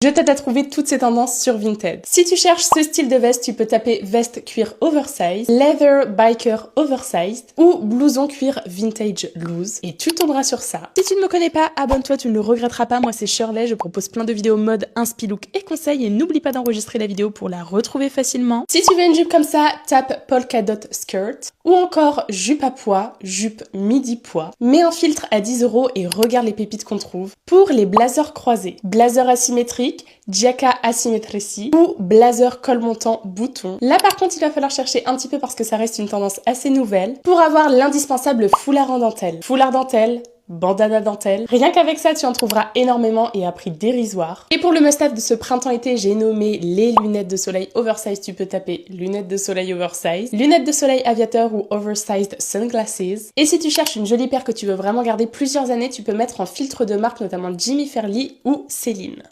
Je t'aide à trouver toutes ces tendances sur Vinted. Si tu cherches ce style de veste, tu peux taper veste cuir oversize, leather biker oversized ou blouson cuir vintage loose et tu tomberas sur ça. Si tu ne me connais pas, abonne-toi, tu ne le regretteras pas. Moi c'est Shirley, je propose plein de vidéos mode, inspi look et conseils et n'oublie pas d'enregistrer la vidéo pour la retrouver facilement. Si tu veux une jupe comme ça, tape polka dot skirt ou encore jupe à pois, jupe midi pois. Mets un filtre à 10 € et regarde les pépites qu'on trouve. Pour les blazers croisés, blazer asymétrique, Jacka asymétrie ou blazer col montant bouton. Là par contre il va falloir chercher un petit peu parce que ça reste une tendance assez nouvelle pour avoir l'indispensable foulard en dentelle. Foulard dentelle, bandana dentelle. Rien qu'avec ça, tu en trouveras énormément et à prix dérisoire. Et pour le must-have de ce printemps-été, j'ai nommé les lunettes de soleil oversize. Tu peux taper lunettes de soleil oversize, lunettes de soleil aviateur ou oversized sunglasses. Et si tu cherches une jolie paire que tu veux vraiment garder plusieurs années, tu peux mettre en filtre de marque, notamment Jimmy Fairly ou Céline.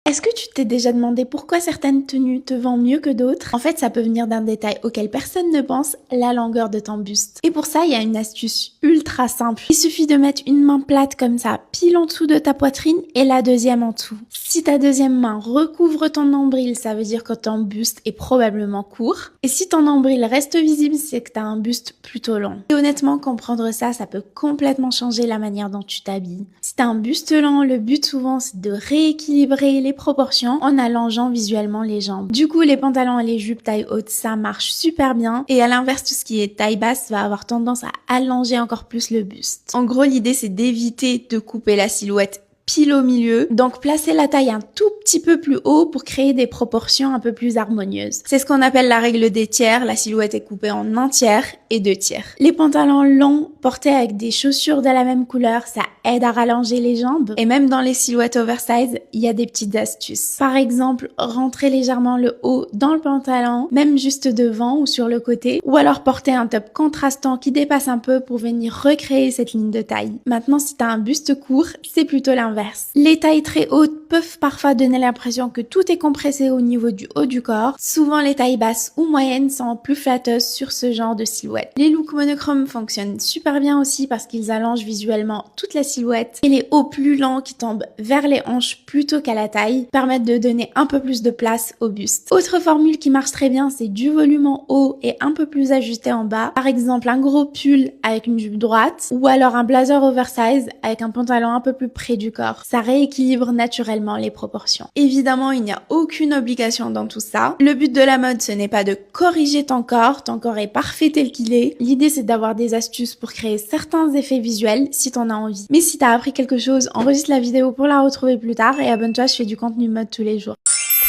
Est-ce que tu t'es déjà demandé pourquoi certaines tenues te vendent mieux que d'autres? En fait, ça peut venir d'un détail auquel personne ne pense, la longueur de ton buste. Et pour ça, il y a une astuce ultra simple. Il suffit de mettre une main plate comme ça, pile en dessous de ta poitrine et la deuxième en dessous. Si ta deuxième main recouvre ton nombril, ça veut dire que ton buste est probablement court. Et si ton nombril reste visible, c'est que tu as un buste plutôt long. Et honnêtement, comprendre ça, ça peut complètement changer la manière dont tu t'habilles. Si tu as un buste long, le but souvent, c'est de rééquilibrer les proportions en allongeant visuellement les jambes. Du coup, les pantalons et les jupes taille haute, ça marche super bien. Et à l'inverse, tout ce qui est taille basse va avoir tendance à allonger encore plus le buste. En gros, l'idée, c'est d'éviter de couper la silhouette pile au milieu. Donc, placer la taille un tout petit peu plus haut pour créer des proportions un peu plus harmonieuses. C'est ce qu'on appelle la règle des tiers. La silhouette est coupée en un tiers et 2 tiers. Les pantalons longs portés avec des chaussures de la même couleur, ça aide à rallonger les jambes. Et même dans les silhouettes oversize, il y a des petites astuces. Par exemple, rentrer légèrement le haut dans le pantalon, même juste devant ou sur le côté. Ou alors porter un top contrastant qui dépasse un peu pour venir recréer cette ligne de taille. Maintenant, si tu as un buste court, c'est plutôt l'inverse. Les tailles très hautes peuvent parfois donner l'impression que tout est compressé au niveau du haut du corps. Souvent, les tailles basses ou moyennes sont plus flatteuses sur ce genre de silhouette. Les looks monochromes fonctionnent super bien aussi parce qu'ils allongent visuellement toute la silhouette. Et les hauts plus longs qui tombent vers les hanches plutôt qu'à la taille permettent de donner un peu plus de place au buste. Autre formule qui marche très bien, c'est du volume en haut et un peu plus ajusté en bas. Par exemple, un gros pull avec une jupe droite ou alors un blazer oversize avec un pantalon un peu plus près du corps. Ça rééquilibre naturellement les proportions. Évidemment, il n'y a aucune obligation dans tout ça. Le but de la mode, ce n'est pas de corriger ton corps est parfait tel qu'il est. L'idée, c'est d'avoir des astuces pour créer certains effets visuels si t'en as envie. Mais si t'as appris quelque chose, enregistre la vidéo pour la retrouver plus tard et abonne-toi, je fais du contenu mode tous les jours.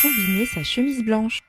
Combiner sa chemise blanche.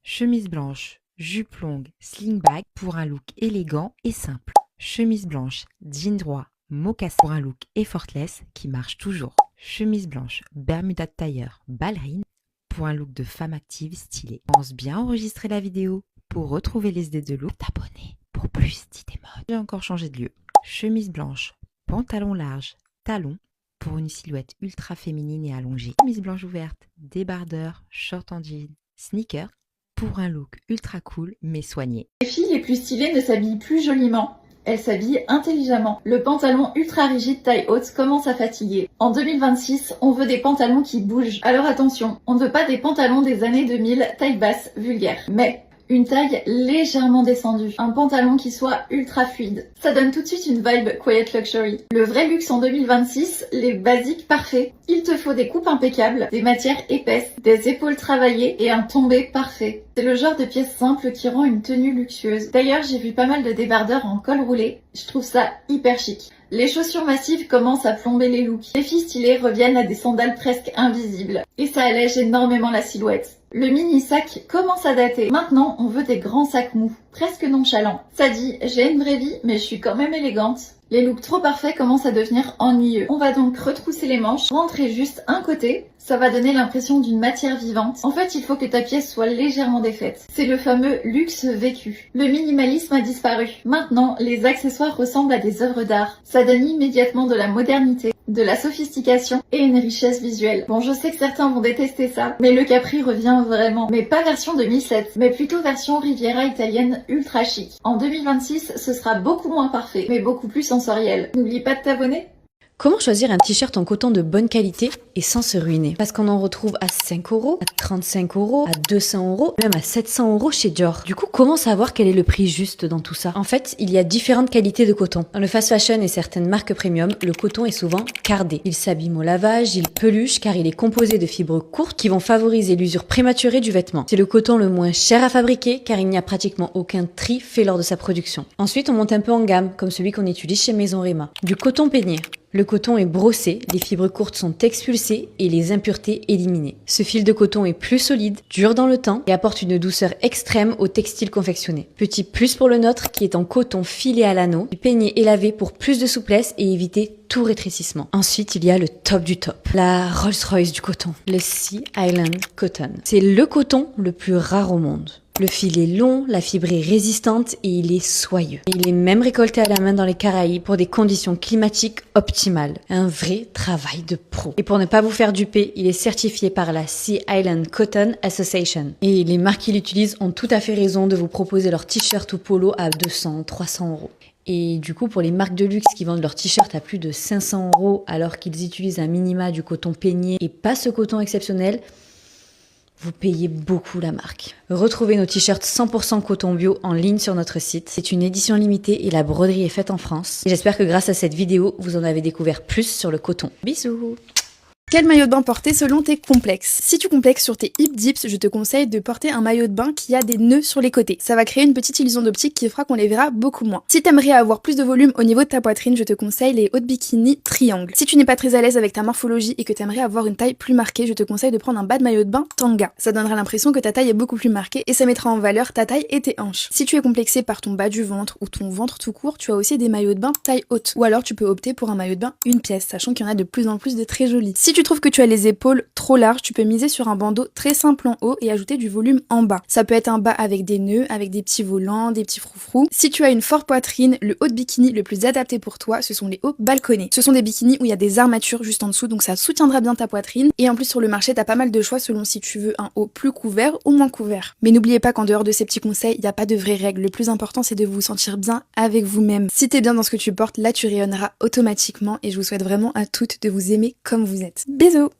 Chemise blanche, jupe longue, sling bag pour un look élégant et simple. Chemise blanche, jean droit, mocassin pour un look effortless qui marche toujours. Chemise blanche, bermuda de tailleur, ballerine pour un look de femme active stylée. Pense bien enregistrer la vidéo pour retrouver les idées de look. T'abonner pour plus d'idées mode. J'ai encore changé de lieu. Chemise blanche, pantalon large, talon pour une silhouette ultra féminine et allongée. Chemise blanche ouverte, débardeur, short en jean, sneaker pour un look ultra cool mais soigné. Les filles les plus stylées ne s'habillent plus joliment. Elle s'habille intelligemment. Le pantalon ultra rigide taille haute commence à fatiguer. En 2026, on veut des pantalons qui bougent. Alors attention, on ne veut pas des pantalons des années 2000 taille basse vulgaire. Mais une taille légèrement descendue. Un pantalon qui soit ultra fluide. Ça donne tout de suite une vibe quiet luxury. Le vrai luxe en 2026, les basiques parfaits. Il te faut des coupes impeccables, des matières épaisses, des épaules travaillées et un tombé parfait. C'est le genre de pièce simple qui rend une tenue luxueuse. D'ailleurs, j'ai vu pas mal de débardeurs en col roulé. Je trouve ça hyper chic. Les chaussures massives commencent à plomber les looks. Les filles stylées reviennent à des sandales presque invisibles. Et ça allège énormément la silhouette. Le mini sac commence à dater. Maintenant, on veut des grands sacs mous, presque nonchalants. Ça dit, j'ai une vraie vie, mais je suis quand même élégante. Les looks trop parfaits commencent à devenir ennuyeux. On va donc retrousser les manches, rentrer juste un côté. Ça va donner l'impression d'une matière vivante. En fait, il faut que ta pièce soit légèrement défaite. C'est le fameux luxe vécu. Le minimalisme a disparu. Maintenant, les accessoires ressemblent à des œuvres d'art. Ça donne immédiatement de la modernité, de la sophistication et une richesse visuelle. Bon, je sais que certains vont détester ça, mais le Capri revient vraiment. Mais pas version 2007, mais plutôt version Riviera italienne ultra chic. En 2026, ce sera beaucoup moins parfait, mais beaucoup plus sensoriel. N'oublie pas de t'abonner. Comment choisir un t-shirt en coton de bonne qualité et sans se ruiner. Parce qu'on en retrouve à 5 €, à 35 €, à 200 €, même à 700 € chez Dior. Du coup, comment savoir quel est le prix juste dans tout ça? En fait, il y a différentes qualités de coton. Dans le fast fashion et certaines marques premium, le coton est souvent cardé. Il s'abîme au lavage, il peluche car il est composé de fibres courtes qui vont favoriser l'usure prématurée du vêtement. C'est le coton le moins cher à fabriquer car il n'y a pratiquement aucun tri fait lors de sa production. Ensuite, on monte un peu en gamme, comme celui qu'on utilise chez Maison Réma. Du coton peigné. Le coton est brossé, les fibres courtes sont expulsées et les impuretés éliminées. Ce fil de coton est plus solide, dure dans le temps et apporte une douceur extrême au textile confectionné. Petit plus pour le nôtre qui est en coton filé à l'anneau, peigné et lavé pour plus de souplesse et éviter tout rétrécissement. Ensuite, il y a le top du top, la Rolls-Royce du coton, le Sea Island Cotton. C'est le coton le plus rare au monde. Le fil est long, la fibre est résistante et il est soyeux. Il est même récolté à la main dans les Caraïbes pour des conditions climatiques optimales. Un vrai travail de pro. Et pour ne pas vous faire duper, il est certifié par la Sea Island Cotton Association. Et les marques qui l'utilisent ont tout à fait raison de vous proposer leurs t-shirts ou polos à 200, 300 €. Et du coup, pour les marques de luxe qui vendent leurs t-shirts à plus de 500 € alors qu'ils utilisent un minima du coton peigné et pas ce coton exceptionnel, vous payez beaucoup la marque. Retrouvez nos t-shirts 100% coton bio en ligne sur notre site. C'est une édition limitée et la broderie est faite en France. Et j'espère que grâce à cette vidéo, vous en avez découvert plus sur le coton. Bisous! Quel maillot de bain porter selon tes complexes? Si tu complexes sur tes hip dips, je te conseille de porter un maillot de bain qui a des nœuds sur les côtés. Ça va créer une petite illusion d'optique qui fera qu'on les verra beaucoup moins. Si t'aimerais avoir plus de volume au niveau de ta poitrine, je te conseille les hauts de bikini triangle. Si tu n'es pas très à l'aise avec ta morphologie et que t'aimerais avoir une taille plus marquée, je te conseille de prendre un bas de maillot de bain tanga. Ça donnera l'impression que ta taille est beaucoup plus marquée et ça mettra en valeur ta taille et tes hanches. Si tu es complexé par ton bas du ventre ou ton ventre tout court, tu as aussi des maillots de bain taille haute. Ou alors tu peux opter pour un maillot de bain une pièce, sachant qu'il y en a de plus en plus de très jolis. Si tu trouves que tu as les épaules trop larges, tu peux miser sur un bandeau très simple en haut et ajouter du volume en bas. Ça peut être un bas avec des nœuds, avec des petits volants, des petits froufrous. Si tu as une forte poitrine, le haut de bikini le plus adapté pour toi, ce sont les hauts balconnés. Ce sont des bikinis où il y a des armatures juste en dessous, donc ça soutiendra bien ta poitrine. Et en plus sur le marché, t'as pas mal de choix selon si tu veux un haut plus couvert ou moins couvert. Mais n'oubliez pas qu'en dehors de ces petits conseils, il n'y a pas de vraies règles. Le plus important, c'est de vous sentir bien avec vous-même. Si t'es bien dans ce que tu portes, là tu rayonneras automatiquement et je vous souhaite vraiment à toutes de vous aimer comme vous êtes. Bisous!